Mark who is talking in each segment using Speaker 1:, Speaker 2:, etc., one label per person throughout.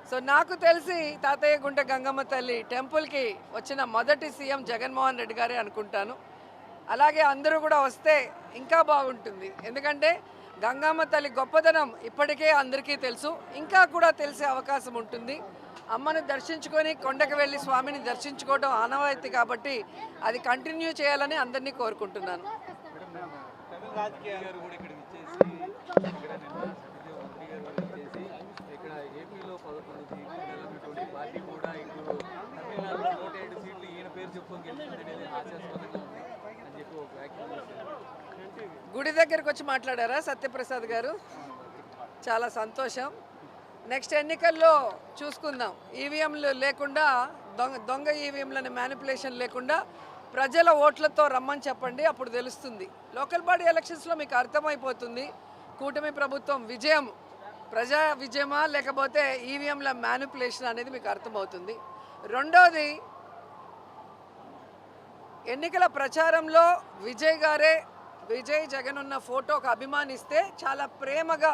Speaker 1: So నాకు తెలిసి తాతయ్య గుంట గంగమ్మ తల్లి టెంపుల్కి వచ్చిన మొదటి సీఎం జగన్మోహన్ రెడ్డి గారే అనుకుంటాను. అలాగే అందరూ కూడా వస్తే ఇంకా బాగుంటుంది. ఎందుకంటే గంగమ్మ తల్లి గొప్పదనం ఇప్పటికే అందరికీ తెలుసు, ఇంకా కూడా తెలిసే అవకాశం ఉంటుంది. అమ్మను దర్శించుకొని కొండకు వెళ్ళి స్వామిని దర్శించుకోవడం ఆనవాయితీ కాబట్టి అది కంటిన్యూ చేయాలని అందరినీ కోరుకుంటున్నాను. గుడి దగ్గరకు వచ్చి మాట్లాడారా సత్యప్రసాద్ గారు? చాలా సంతోషం. నెక్స్ట్ ఎన్నికల్లో చూసుకుందాం. ఈవీఎంలు లేకుండా, దొంగ ఈవీఎంలని మ్యానిపులేషన్ లేకుండా ప్రజల ఓట్లతో రమ్మని చెప్పండి, అప్పుడు తెలుస్తుంది. లోకల్ బాడీ ఎలక్షన్స్లో మీకు అర్థమైపోతుంది కూటమి ప్రభుత్వం విజయం ప్రజా విజయమా లేకపోతే ఈవీఎంల మ్యానిపులేషన్ అనేది మీకు అర్థమవుతుంది. రెండోది, ఎన్నికల ప్రచారంలో విజయ్ జగన్ ఉన్న ఫోటోకు అభిమానిస్తే చాలా ప్రేమగా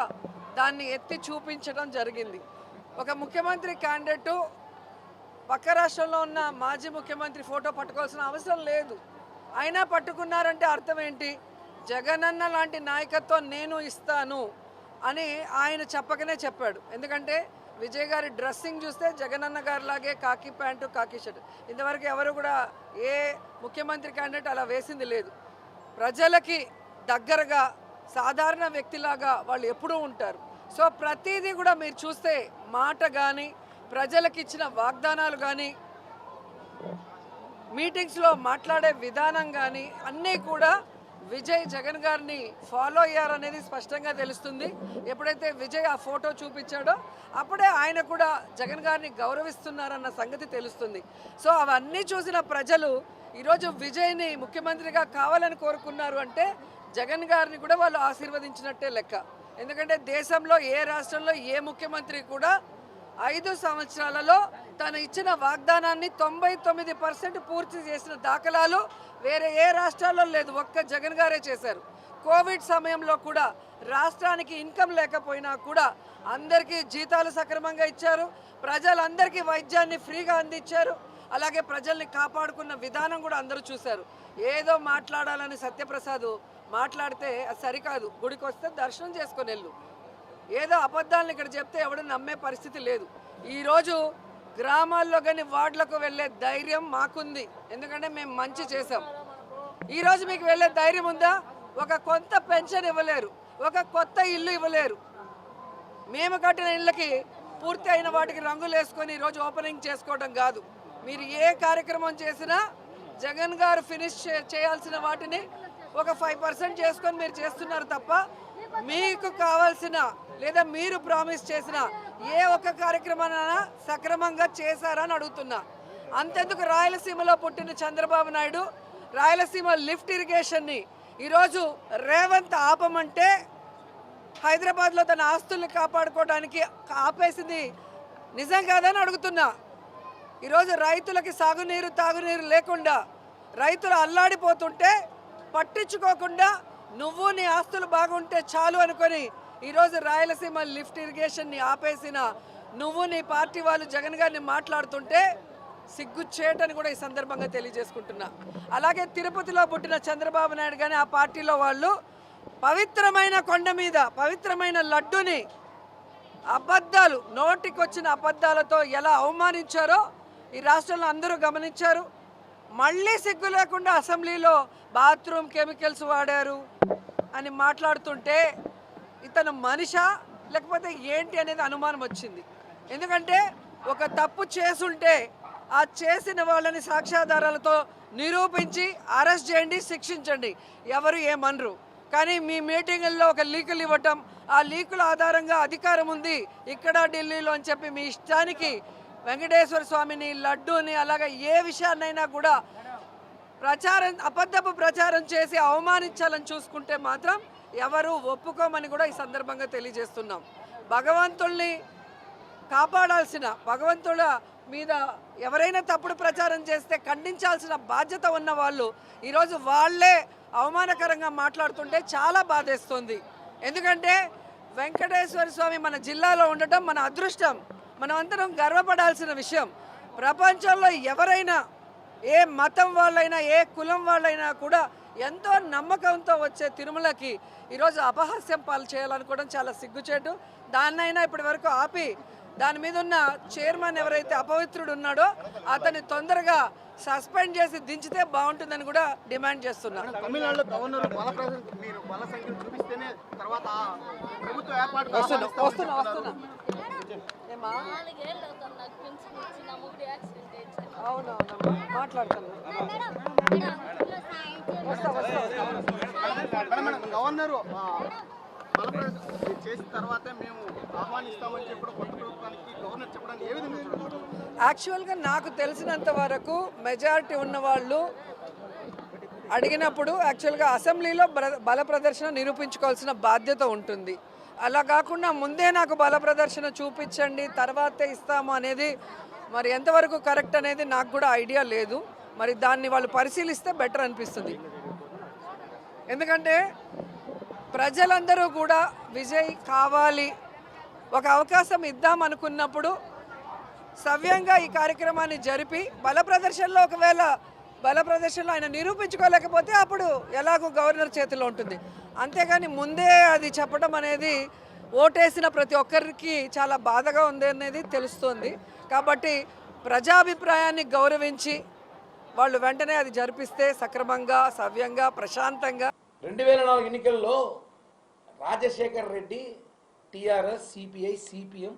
Speaker 1: దాన్ని ఎత్తి చూపించడం జరిగింది. ఒక ముఖ్యమంత్రి క్యాండిడేటు పక్క రాష్ట్రంలో ఉన్న మాజీ ముఖ్యమంత్రి ఫోటో పట్టుకోవాల్సిన అవసరం లేదు. అయినా పట్టుకున్నారంటే అర్థం ఏంటి? జగనన్న లాంటి నాయకత్వం నేను ఇస్తాను అని ఆయన చెప్పకనే చెప్పాడు. ఎందుకంటే విజయ్ గారి డ్రెస్సింగ్ చూస్తే జగనన్న గారి లాగే కాకి ప్యాంటు కాకి షర్ట్. ఇంతవరకు ఎవరు కూడా ఏ ముఖ్యమంత్రి క్యాండిడేట్ అలా వేసింది లేదు. ప్రజలకి దగ్గరగా సాధారణ వ్యక్తిలాగా వాళ్ళు ఎప్పుడూ ఉంటారు. సో ప్రతిదీ కూడా మీరు చూస్తే మాట కానీ, ప్రజలకు ఇచ్చిన వాగ్దానాలు కానీ, మీటింగ్స్లో మాట్లాడే విధానం కానీ అన్నీ కూడా విజయ్ జగన్ గారిని ఫాలో అయ్యారనేది స్పష్టంగా తెలుస్తుంది. ఎప్పుడైతే విజయ్ ఆ ఫోటో చూపించాడో అప్పుడే ఆయన కూడా జగన్ గారిని గౌరవిస్తున్నారన్న సంగతి తెలుస్తుంది. సో అవన్నీ చూసిన ప్రజలు ఈరోజు విజయ్ని ముఖ్యమంత్రిగా కావాలని కోరుకున్నారు అంటే జగన్ గారిని కూడా వాళ్ళు ఆశీర్వదించినట్టే లెక్క. ఎందుకంటే దేశంలో ఏ రాష్ట్రంలో ఏ ముఖ్యమంత్రి కూడా 5 సంవత్సరాలలో తను ఇచ్చిన వాగ్దానాన్ని 99% పూర్తి చేసిన దాఖలాలు వేరే ఏ రాష్ట్రాల్లో లేదు. ఒక్క జగన్ గారే చేశారు. కోవిడ్ సమయంలో కూడా రాష్ట్రానికి ఇన్కమ్ లేకపోయినా కూడా అందరికీ జీతాలు సక్రమంగా ఇచ్చారు, ప్రజలందరికీ వైద్యాన్ని ఫ్రీగా అందించారు. అలాగే ప్రజల్ని కాపాడుకున్న విధానం కూడా అందరూ చూశారు. ఏదో మాట్లాడాలని సత్యప్రసాద్ మాట్లాడితే అది సరికాదు. గుడికి వస్తే దర్శనం చేసుకొని వెళ్ళు. ఏదో అబద్ధాలను ఇక్కడ చెప్తే ఎవడు నమ్మే పరిస్థితి లేదు. ఈరోజు గ్రామాల్లో కానీ వార్డులకు వెళ్ళే ధైర్యం మాకుంది. ఎందుకంటే మేము మంచి చేసాం. ఈరోజు మీకు వెళ్ళే ధైర్యం ఉందా? ఒక కొత్త పెన్షన్ ఇవ్వలేరు, ఒక కొత్త ఇల్లు ఇవ్వలేరు. మేము కట్టిన ఇళ్ళకి పూర్తి అయిన వాటికి రంగులు వేసుకొని ఈరోజు ఓపెనింగ్ చేసుకోవడం కాదు. మీరు ఏ కార్యక్రమం చేసినా జగన్ గారు ఫినిష్ చేయాల్సిన వాటిని ఒక 5% చేసుకొని మీరు చేస్తున్నారు తప్ప మీకు కావాల్సిన లేదా మీరు ప్రామిస్ చేసిన ఏ ఒక్క కార్యక్రమాన్ని సక్రమంగా చేశారని అడుగుతున్నా. అంతెందుకు రాయలసీమలో పుట్టిన చంద్రబాబు నాయుడు రాయలసీమ లిఫ్ట్ ఇరిగేషన్ని ఈరోజు రేవంత్ ఆపమంటే హైదరాబాద్లో తన ఆస్తుల్ని కాపాడుకోవడానికి ఆపేసింది నిజం కాదని అడుగుతున్నా. ఈరోజు రైతులకి సాగునీరు తాగునీరు లేకుండా రైతులు అల్లాడిపోతుంటే పట్టించుకోకుండా నువ్వు నీ ఆస్తులు బాగుంటే చాలు అనుకొని ఈరోజు రాయలసీమ లిఫ్ట్ ఇరిగేషన్ని ఆపేసిన నువ్వు నీ పార్టీ వాళ్ళు జగన్ గారిని మాట్లాడుతుంటే సిగ్గుచేటని కూడా ఈ సందర్భంగా తెలియజేసుకుంటున్నా. అలాగే తిరుపతిలో పుట్టిన చంద్రబాబు నాయుడు కానీ ఆ పార్టీలో వాళ్ళు పవిత్రమైన కొండ మీద పవిత్రమైన లడ్డుని అబద్ధాలు, నోటికొచ్చిన అబద్ధాలతో ఎలా అవమానించారో ఈ రాష్ట్రంలో అందరూ గమనించారు. మళ్ళీ సిగ్గు లేకుండా అసెంబ్లీలో బాత్రూమ్ కెమికల్స్ వాడారు అని మాట్లాడుతుంటే ఇతను మనిషా లేకపోతే ఏంటి అనేది అనుమానం వచ్చింది. ఎందుకంటే ఒక తప్పు చేసుంటే ఆ చేసిన వాళ్ళని సాక్ష్యాధారాలతో నిరూపించి అరెస్ట్ చేయండి, శిక్షించండి, ఎవరు ఏమనరు. కానీ మీ మీటింగుల్లో ఒక లీకులు ఇవ్వటం, ఆ లీకుల ఆధారంగా అధికారం ఉంది ఇక్కడ ఢిల్లీలో అని చెప్పి మీ ఇష్టానికి వెంకటేశ్వర స్వామిని, లడ్డూని, అలాగే ఏ విషయాన్నైనా కూడా అబద్ధపు ప్రచారం చేసి అవమానించాలని చూసుకుంటే మాత్రం ఎవరు ఒప్పుకోమని కూడా ఈ సందర్భంగా తెలియజేస్తున్నాం. భగవంతుల్ని కాపాడాల్సిన, భగవంతుల మీద ఎవరైనా తప్పుడు ప్రచారం చేస్తే ఖండించాల్సిన బాధ్యత ఉన్న వాళ్ళు ఈరోజు వాళ్ళే అవమానకరంగా మాట్లాడుతుంటే చాలా బాధేస్తుంది. ఎందుకంటే వెంకటేశ్వర స్వామి మన జిల్లాలో ఉండటం మన అదృష్టం, మనమందరం గర్వపడాల్సిన విషయం. ప్రపంచంలో ఎవరైనా, ఏ మతం వాళ్ళైనా, ఏ కులం వాళ్ళైనా కూడా ఎంతో నమ్మకంతో వచ్చే తిరుమలకి ఈరోజు అపహాస్యం పాలు చేయాలనుకోవడం చాలా సిగ్గుచేటు. దాన్నైనా ఇప్పటి వరకు ఆపి దాని మీద ఉన్న చైర్మన్ ఎవరైతే అపవిత్రుడు ఉన్నాడో అతన్ని తొందరగా సస్పెండ్ చేసి దించితే బాగుంటుందని కూడా డిమాండ్ చేస్తున్నారు.
Speaker 2: తమిళనాడులో గవర్నర్ బల సంఖ్యను చూపిస్తేనే తర్వాత ప్రభుత్వ ఏర్పాటు
Speaker 1: వస్తున్నా అవునవునమ్మా మాట్లాడుతున్నా.
Speaker 2: గవర్నరు చేసిన తర్వాతే మేము ఆహ్వానిస్తామని చెప్పడం కొత్త ప్రభుత్వానికి గవర్నర్ చెప్పడానికి ఏ విధంగా చూడవచ్చు?
Speaker 1: యాక్చువల్గా నాకు తెలిసినంత వరకు మెజారిటీ ఉన్న వాళ్ళు అడిగినప్పుడు యాక్చువల్గా అసెంబ్లీలో బల ప్రదర్శన నిరూపించుకోవాల్సిన బాధ్యత ఉంటుంది. అలా కాకుండా ముందే నాకు బల ప్రదర్శన చూపించండి తర్వాతే ఇస్తాము అనేది మరి ఎంతవరకు కరెక్ట్ అనేది నాకు కూడా ఐడియా లేదు. మరి దాన్ని వాళ్ళు పరిశీలిస్తే బెటర్ అనిపిస్తుంది. ఎందుకంటే ప్రజలందరూ కూడా విజయ్ కావాలి, ఒక అవకాశం ఇద్దాం అనుకున్నప్పుడు సవ్యంగా ఈ కార్యక్రమాన్ని జరిపి బల ప్రదర్శనలో ఒకవేళ బల ప్రదర్శనలో ఆయన నిరూపించుకోలేకపోతే అప్పుడు ఎలాగో గవర్నర్ చేతిలో ఉంటుంది. అంతేగాని ముందే అది చెప్పడం అనేది ఓటేసిన ప్రతి ఒక్కరికి చాలా బాధగా ఉంది అనేది తెలుస్తుంది. కాబట్టి ప్రజాభిప్రాయాన్ని గౌరవించి వాళ్ళు వెంటనే అది జరిపిస్తే సక్రమంగా, సవ్యంగా, ప్రశాంతంగా.
Speaker 3: 2004 ఎన్నికల్లో Rajasekhar Reddy, TRS, CPI, CPM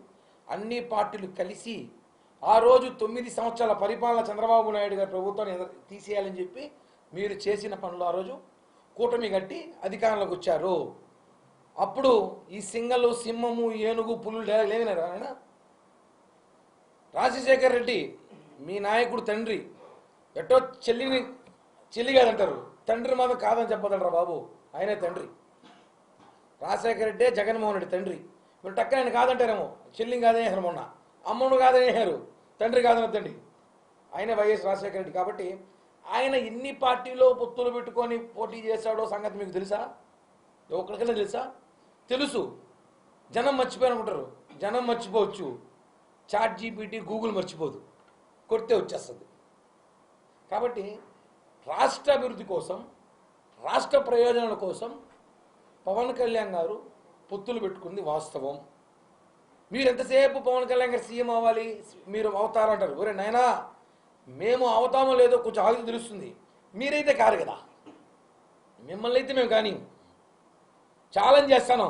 Speaker 3: అన్ని పార్టీలు కలిసి ఆ రోజు 9 సంవత్సరాల పరిపాలన చంద్రబాబు నాయుడు గారి ప్రభుత్వాన్ని తీసేయాలని చెప్పి మీరు చేసిన పనులు ఆ రోజు కూటమి కట్టి అధికారంలోకి వచ్చారు. అప్పుడు ఈ సింగలు, సింహము, ఏనుగు, పులులు లేవినారా ఆయన? రాజశేఖర్ రెడ్డి మీ నాయకుడు తండ్రి ఎట్టో చెల్లి కాదంటారు, తండ్రి మాత్రం కాదని చెప్పదంటారా బాబు, ఆయనే తండ్రి. రాజశేఖర రెడ్డి జగన్మోహన్ రెడ్డి తండ్రి. మీరు టక్కన ఆయన కాదంటారేమో, చెల్లిని కాదనేసారు, మొన్న అమ్మను కాదనేసారు, తండ్రి కాదనొద్దండి, ఆయనే వైఎస్ రాజశేఖర రెడ్డి. కాబట్టి ఆయన ఎన్ని పార్టీలో పొత్తులు పెట్టుకొని పోటీ చేశాడో సంగతి మీకు తెలుసా? ఒకరికైనా తెలుసా? తెలుసు. జనం మర్చిపోయారనుకుంటారు, జనం మర్చిపోవచ్చు, చాట్ జీపీటీ, గూగుల్ మర్చిపోదు, కొడితే వచ్చేస్తుంది. కాబట్టి రాష్ట్ర అభివృద్ధి కోసం, రాష్ట్ర ప్రయోజనాల కోసం పవన్ కళ్యాణ్ గారు పొత్తులు పెట్టుకుంది వాస్తవం. మీరు ఎంతసేపు పవన్ కళ్యాణ్ గారు సీఎం అవ్వాలి, మీరు అవుతారంటారు. ఒరే నాయనా, మేము అవుతామో లేదో కొంచెం ఆగి తెలుస్తుంది. మీరైతే కారు కదా, మిమ్మల్ని అయితే మేము కానీ ఛాలెంజ్ చేస్తాను.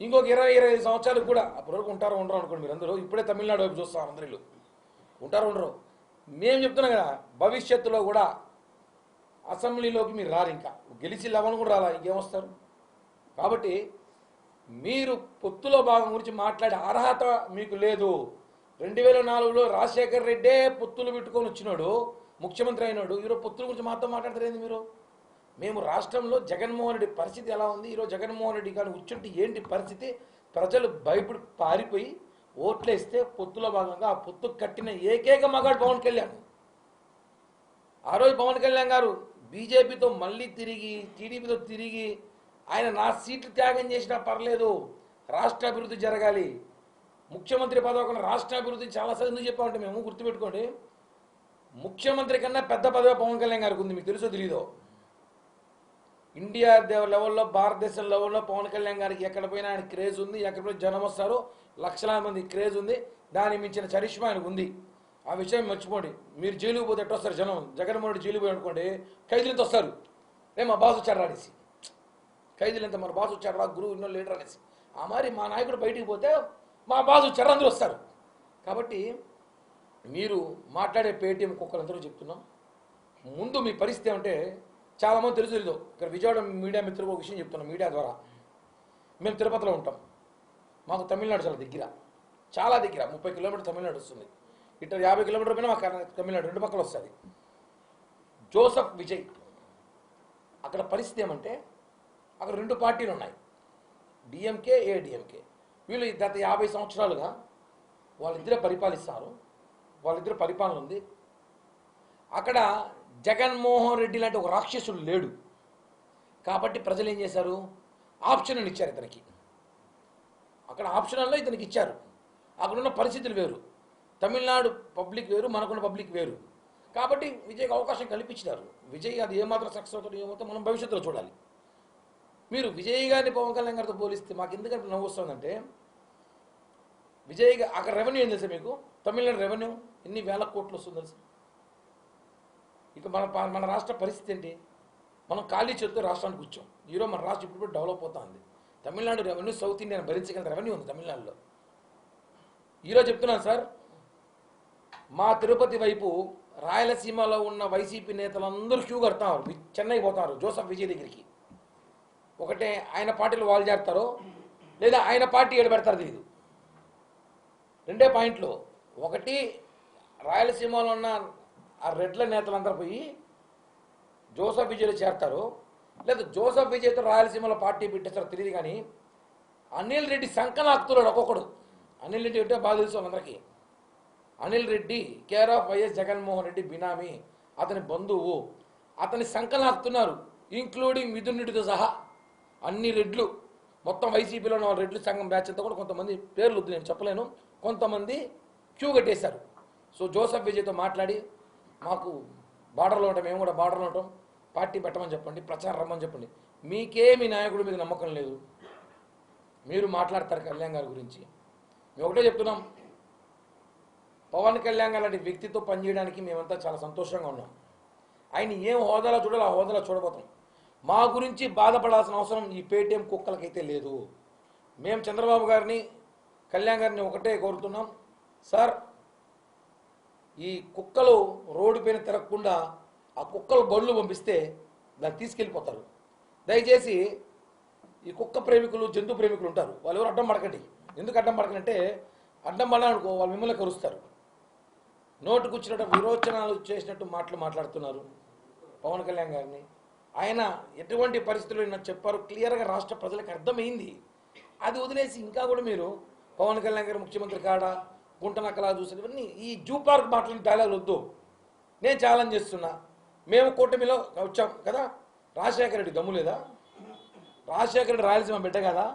Speaker 3: ఇంకొక 20-25 సంవత్సరాలకు కూడా అప్పటివరకు ఉంటారో ఉండరు అనుకోండి. మీరు అందరూ ఇప్పుడే తమిళనాడు వైపు చూస్తారు, అందరూ ఉంటారో ఉండరు. మేము చెప్తున్నాం కదా, భవిష్యత్తులో కూడా అసెంబ్లీలోకి మీరు రారు, ఇంకా గెలిచి లెవెన్ కూడా రాలా, ఇంకేమొస్తారు? కాబట్టి మీరు పొత్తులో భాగం గురించి మాట్లాడే అర్హత మీకు లేదు. 2004లో రాజశేఖర్ రెడ్డే పొత్తులు పెట్టుకొని వచ్చినాడు, ముఖ్యమంత్రి అయినాడు. ఈరోజు పొత్తుల గురించి మాతో మాట్లాడతారేంది మీరు? మేము రాష్ట్రంలో జగన్మోహన్ రెడ్డి పరిస్థితి ఎలా ఉంది, ఈరోజు జగన్మోహన్ రెడ్డి కానీ కూర్చుంటే ఏంటి పరిస్థితి, ప్రజలు భయపడి పారిపోయి ఓట్లేస్తే పొత్తులో భాగంగా ఆ పొత్తు కట్టిన ఏకైక మగాడు పవన్ కళ్యాణ్. ఆ రోజు పవన్ కళ్యాణ్ గారు బీజేపీతో మళ్ళీ తిరిగి, టీడీపీతో తిరిగి, ఆయన నా సీట్లు త్యాగం చేసినా పర్లేదు, రాష్ట్ర అభివృద్ధి జరగాలి, ముఖ్యమంత్రి పదవి రాష్ట్ర అభివృద్ధి చాలాసార్లు ఎందుకు చెప్పామంటే మేము గుర్తుపెట్టుకోండి, ముఖ్యమంత్రి కన్నా పెద్ద పదవి పవన్ కళ్యాణ్ గారికి ఉంది. మీకు తెలుసో తెలీదో? ఇండియా లెవెల్లో, భారతదేశం లెవెల్లో పవన్ కళ్యాణ్ గారికి ఎక్కడ పోయినా ఆయన క్రేజ్ ఉంది, ఎక్కడ పోయినా జనం వస్తారు, లక్షలాది మంది క్రేజ్ ఉంది, దాన్ని మించిన చరిష్మా ఆయనకు ఉంది. ఆ విషయం మర్చిపోండి. మీరు జైలుకు పోతే ఎట్టు వస్తారు జనం? జగన్మోహన్ రెడ్డి జైలు పోయి అనుకోండి, ఖైదీలతో వస్తారు, మా బాస్ వచ్చారు అనేసి, ఖైదీలంతా మన బాస్ వచ్చారు రా, గురువు ఇన్నో లీడర్ అనేసి. ఆ మరి మా నాయకుడు బయటికి పోతే మా బాస్ వచ్చారు, అందరూ వస్తారు. కాబట్టి మీరు మాట్లాడే పేటీఎం కుక్కలందరూ చెప్తున్నాం. ముందు మీ పరిస్థితి ఏమంటే చాలామంది తెలుసు తెలీదు. ఇక్కడ విజయవాడ మీడియా మిత్రులకు ఒక విషయం చెప్తున్నాం మీడియా ద్వారా. మేము తిరుపతిలో ఉంటాం, మాకు తమిళనాడు చాలా దగ్గర, చాలా దగ్గర, 30 కిలోమీటర్ తమిళనాడు వస్తుంది. ఇట్లా 50 కిలోమీటర్ పైన మాకు తమిళనాడు రెండు పక్కలు వస్తుంది. జోసఫ్ విజయ్ అక్కడ పరిస్థితి ఏమంటే అక్కడ 2 పార్టీలు ఉన్నాయి, డిఎంకే, ఏడిఎంకే. వీళ్ళు గత 50 సంవత్సరాలుగా వాళ్ళిద్దరే పరిపాలిస్తారు, వాళ్ళిద్దరు పరిపాలన ఉంది. అక్కడ జగన్మోహన్ రెడ్డి లాంటి ఒక రాక్షసుడు లేడు. కాబట్టి ప్రజలు ఏం చేశారు, ఆప్షన్ ఇచ్చారు ఇతనికి. అక్కడ ఆప్షనల్లో ఇతనికి ఇచ్చారు. అక్కడున్న పరిస్థితులు వేరు, తమిళనాడు పబ్లిక్ వేరు, మనకున్న పబ్లిక్ వేరు. కాబట్టి విజయ్కి అవకాశం కల్పించినారు. విజయ్ అది ఏమాత్రం సక్సెస్ అవుతుందో ఏమవుతుందో మనం భవిష్యత్తులో చూడాలి. మీరు విజయ్ గారిని పవన్ కళ్యాణ్ గారితో పోలిస్తే మాకు ఎందుకంటే నవ్వు వస్తుందంటే, విజయ్ అక్కడ రెవెన్యూ ఏం తెలుసా మీకు? తమిళనాడు రెవెన్యూ ఎన్ని వేల కోట్లు వస్తుంది తెలుసా? ఇక మన రాష్ట్ర పరిస్థితి ఏంటి? మనం ఖాళీ చేతితో రాష్ట్రానికి కూర్చోం. ఈరోజు మన రాష్ట్రం ఇప్పుడు డెవలప్ అవుతుంది. తమిళనాడు రెవెన్యూ సౌత్ ఇండియన్ భరించగల రెవెన్యూ ఉంది తమిళనాడులో. ఈరోజు చెప్తున్నాను సార్, మా తిరుపతి వైపు రాయలసీమలో ఉన్న వైసీపీ నేతలందరూ క్యూ కడతారు, చెన్నై పోతారు జోసఫ్ విజయ్ దగ్గరికి. ఒకటే ఆయన పార్టీలు వాళ్ళు చేస్తారో లేదా ఆయన పార్టీ ఏడు పెడతారు తెలియదు. రెండే పాయింట్లు, ఒకటి రాయలసీమలో ఉన్న ఆ రెడ్ల నేతలందరూ పోయి జోసఫ్ విజయ్లో చేరతారు, లేదా జోసఫ్ విజయ్తో రాయలసీమలో పార్టీ పెట్టేస్తారో తెలియదు. కానీ అనిల్ రెడ్డి సంకనాక్తున్నాడు ఒక్కొక్కడు. అనిల్ రెడ్డి అంటే బాగా తెలుసు అందరికీ. Anil Reddy care of YS Jaganmohan Reddy benami, అతని బంధువు, అతని సంకనాక్తున్నారు, ఇంక్లూడింగ్ మిథున్ రెడ్డితో సహా. అన్ని రెడ్లు మొత్తం వైసీపీలో ఉన్న రెడ్లు సంఘం బ్యాచ్ అంతా కూడా కొంతమంది పేర్లు వద్దు నేను చెప్పలేను, కొంతమంది క్యూ కట్టేశారు. సో జోసఫ్ విజయ్తో మాట్లాడి మాకు బార్డర్లో ఉంటాం, మేము కూడా బార్డర్లో ఉంటాం, పార్టీ పెట్టమని చెప్పండి, ప్రచారం రమ్మని చెప్పండి. మీకే మీ నాయకుడి మీద నమ్మకం లేదు, మీరు మాట్లాడతారు కళ్యాణ్ గారి గురించి. మేము ఒకటే చెప్తున్నాం, పవన్ కళ్యాణ్ గారు లాంటి వ్యక్తితో పనిచేయడానికి మేమంతా చాలా సంతోషంగా ఉన్నాం. ఆయన ఏం హోదాలో చూడాలో ఆ హోదాలో చూడబోతాం. మా గురించి బాధపడాల్సిన అవసరం ఈ పేటీఎం కుక్కలకైతే లేదు. మేము చంద్రబాబు గారిని కళ్యాణ్ గారిని ఒకటే కోరుతున్నాం, సార్ ఈ కుక్కలు రోడ్డు పైన తిరగకుండా ఆ కుక్కలు బళ్ళు పంపిస్తే దాన్ని తీసుకెళ్ళిపోతారు. దయచేసి ఈ కుక్క ప్రేమికులు జంతు ప్రేమికులు ఉంటారు, వాళ్ళు ఎవరు అడ్డం పడకండి. ఎందుకు అడ్డం పడకంటే, అడ్డం పడాలనుకో వాళ్ళు మిమ్మల్ని కరుస్తారు. నోటుకు వచ్చినట్టు విరోచనాలు చేసినట్టు మాట్లాడుతున్నారు పవన్ కళ్యాణ్ గారిని. ఆయన ఎటువంటి పరిస్థితుల్లో చెప్పారు క్లియర్గా రాష్ట్ర ప్రజలకు అర్థమైంది. అది వదిలేసి ఇంకా కూడా మీరు పవన్ కళ్యాణ్ గారు ముఖ్యమంత్రి కాడా, గుంటనక్కలా చూసిన ఇవన్నీ ఈ జూ పార్క్ మాట్లాడిన డైలాగ్ వద్దు. నేను ఛాలెంజ్ చేస్తున్నా, మేము కూటమిలో వచ్చాం కదా, రాజశేఖర రెడ్డి దమ్ము లేదా? రాజశేఖర రెడ్డి రాయలసీమ బిడ్డ కదా,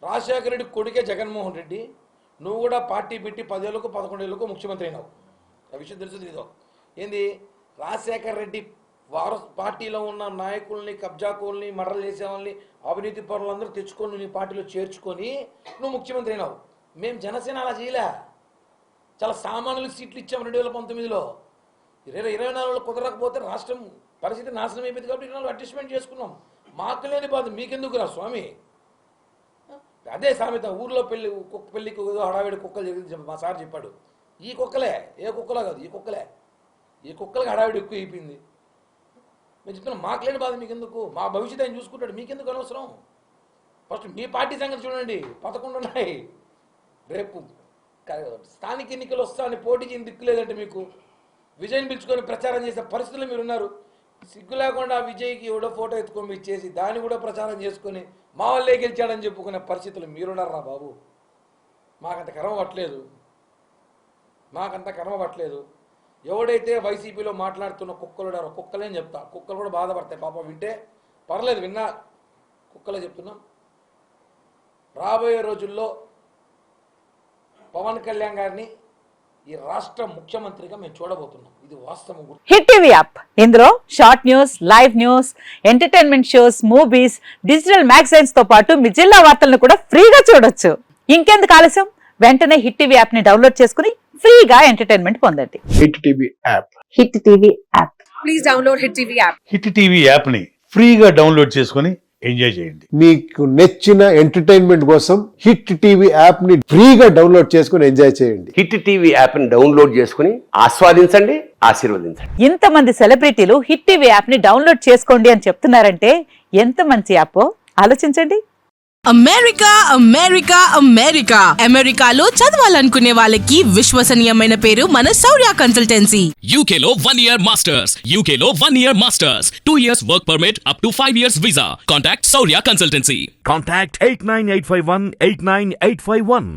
Speaker 3: రాజశేఖర రెడ్డి కొడుకే జగన్మోహన్ రెడ్డి. నువ్వు కూడా పార్టీ పెట్టి 10 ఏళ్ళకు 11 ఏళ్ళకు ముఖ్యమంత్రి అయినావు, ఆ విషయం తెలుసు తెలీదో? ఏంది రాజశేఖర రెడ్డి పార్టీలో ఉన్న నాయకుల్ని, కబ్జాకోల్ని, మర్డర్లు చేసేవాళ్ళని, అవినీతి పరులందరూ తెచ్చుకొని నీ పార్టీలో చేర్చుకొని నువ్వు ముఖ్యమంత్రి అయినావు. మేము జనసేన అలా చేయలే, చాలా సామాన్యులకు సీట్లు ఇచ్చాం 2019లో. 2024లో కుదరకపోతే రాష్ట్రం పరిస్థితి నాశనం అయిపోయింది కాబట్టి 24 అడ్జస్ట్మెంట్ చేసుకున్నాం. మాకు లేని బాధ మీకెందుకు రా స్వామి? అదే సామెత, ఊర్లో పెళ్ళికి హడావిడి కుక్కలు జరిగింది మా సార్ చెప్పాడు. ఈ కుక్కలే, ఏ కుక్కలో కాదు, ఈ కుక్కలకి హడావిడి ఎక్కువ అయిపోయింది. మేము చెప్తున్నాం, మాకు లేని బాధ మీకెందుకు? మా భవిష్యత్తు ఆయన చూసుకుంటాడు, మీకెందుకు అనవసరం? ఫస్ట్ మీ పార్టీ సంగతి చూడండి, 11 ఉన్నాయి. రేపు స్థానిక ఎన్నికలు వస్తాయని పోటీ చేయని దిక్కు లేదంటే మీకు విజయ్ని పిలుచుకొని ప్రచారం చేసే పరిస్థితులు మీరున్నారు. సిగ్గు లేకుండా విజయ్కి ఎవడో ఫోటో ఎత్తుకొని ఇచ్చేసి దాన్ని కూడా ప్రచారం చేసుకొని మా వాళ్ళే గెలిచాడని చెప్పుకునే పరిస్థితులు మీరున్నారా బాబు? మాకంత కర్మ పట్టలేదు. ఎవడైతే వైసీపీలో మాట్లాడుతున్న కుక్కలు కుక్కలేని చెప్తా, కుక్కలు కూడా బాధపడతాయి పాపం, వింటే పర్లేదు, విన్నా కుక్కలే చెప్తున్నాం. రాబోయే రోజుల్లో పవన్ కళ్యాణ్ గారిని ఈ రాష్ట్ర ముఖ్యమంత్రిగా మేము చూడబోతున్నాం, ఇది వాస్తవం.
Speaker 4: హిట్ టీవీ యాప్, ఇందులో short news, live news, entertainment shows, movies, digital magazines తో పాటు మీ జిల్లా వార్తలను కూడా ఫ్రీగా చూడొచ్చు. ఇంకెందుకు ఆలస్యం, వెంటనే హిట్ టీవీ యాప్ ని డౌన్లోడ్ చేసుకుని ఫ్రీగా ఎంటర్టైన్మెంట్ పొందండి.
Speaker 5: Hit TV app,
Speaker 4: hit TV app,
Speaker 1: please download hit TV app.
Speaker 6: Hit TV app ని ఫ్రీగా డౌన్లోడ్ చేసుకొని ఎంజాయ్ చేయండి.
Speaker 5: మీకు నచ్చిన ఎంటర్టైన్మెంట్ కోసం హిట్ టీవీ యాప్ ని ఫ్రీగా డౌన్లోడ్ చేసుకుని ఎంజాయ్ చేయండి.
Speaker 7: హిట్ టీవీ యాప్ ని డౌన్లోడ్ చేసుకుని ఆస్వాదించండి, ఆశీర్వదించండి.
Speaker 4: ఇంతమంది సెలబ్రిటీలు హిట్ టీవీ యాప్ ని డౌన్లోడ్ చేసుకోండి అని చెప్తున్నారంటే ఎంత మంచి యాప్ ఆలోచించండి.
Speaker 8: అమెరికాలో చదవాలనుకునే వాళ్ళకి విశ్వసనీయమైన పేరు మన శౌర్య కన్సల్టెన్సీ.
Speaker 9: UK లో 1 year masters, UK లో 1 year masters, 2 years work permit up to 5 years visa. Contact Saurya Consultancy.
Speaker 6: Contact 89851 89851.